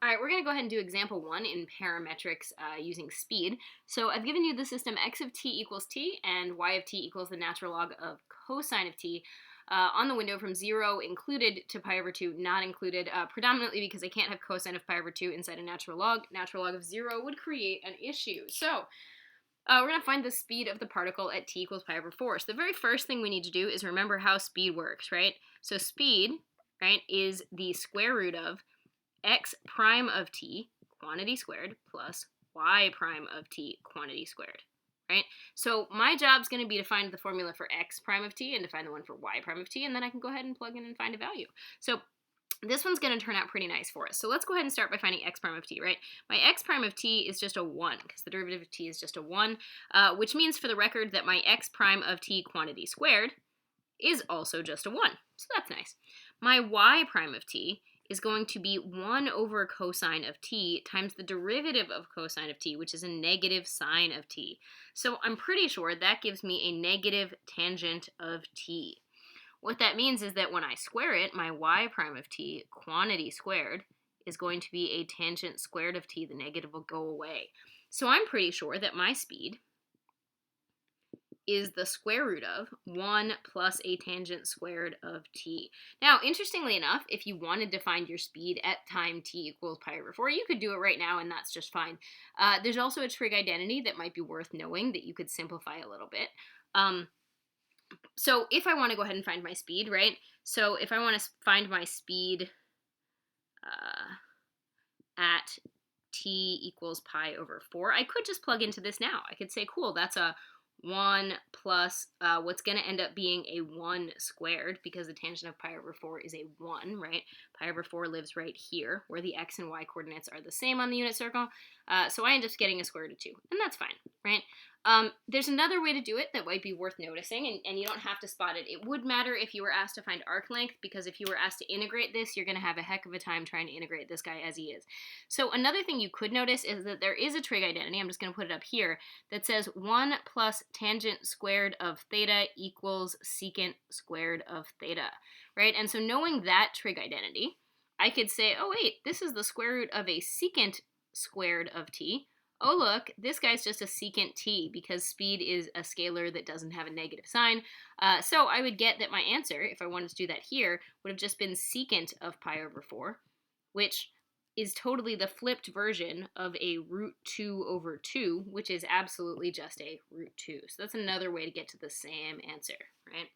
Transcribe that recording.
All right, we're going to go ahead and do example 1 in parametrics using speed. So I've given you the system x of t equals t and y of t equals the natural log of cosine of t on the window from 0 included to pi over 2 not included, predominantly because I can't have cosine of pi over 2 inside a natural log. Natural log of 0 would create an issue. So we're going to find the speed of the particle at t equals pi over 4. So the very first thing we need to do is remember how speed works, right? So speed, right, is the square root of x prime of t, quantity squared, plus y prime of t, quantity squared, right? So my job's going to be to find the formula for x prime of t and to find the one for y prime of t, and then I can go ahead and plug in and find a value. So this one's going to turn out pretty nice for us. So let's go ahead and start by finding x prime of t, right? My x prime of t is just a 1, because the derivative of t is just a 1, which means for the record that my x prime of t quantity squared is also just a 1. So that's nice. My y prime of t is going to be 1 over cosine of t times the derivative of cosine of t, which is a negative sine of t. So I'm pretty sure that gives me a negative tangent of t. What that means is that when I square it, my y prime of t, quantity squared, is going to be a tangent squared of t. The negative will go away. So I'm pretty sure that my speed is the square root of 1 plus a tangent squared of t. Now, interestingly enough, if you wanted to find your speed at time t equals pi over 4, you could do it right now, and that's just fine. There's also a trig identity that might be worth knowing that you could simplify a little bit. So if I want to go ahead and find my speed, right? So if I want to find my speed at t equals pi over 4, I could just plug into this now. I could say, cool, that's a 1 plus what's going to end up being a 1 squared, because the tangent of pi over 4 is a 1, right? Pi over 4 lives right here, where the x and y coordinates are the same on the unit circle. So I end up getting a square root of 2, and that's fine, right? There's another way to do it that might be worth noticing, and you don't have to spot it. It would matter if you were asked to find arc length, because if you were asked to integrate this, you're going to have a heck of a time trying to integrate this guy as he is. So another thing you could notice is that there is a trig identity, I'm just going to put it up here, that says 1 plus tangent squared of theta equals secant squared of theta, right? And so knowing that trig identity, I could say, oh wait, this is the square root of a secant squared of t. Oh look, this guy's just a secant t, because speed is a scalar that doesn't have a negative sign. So I would get that my answer, if I wanted to do that here, would have just been secant of pi over 4, which is totally the flipped version of a root 2 over 2, which is absolutely just a root 2. So that's another way to get to the same answer, right?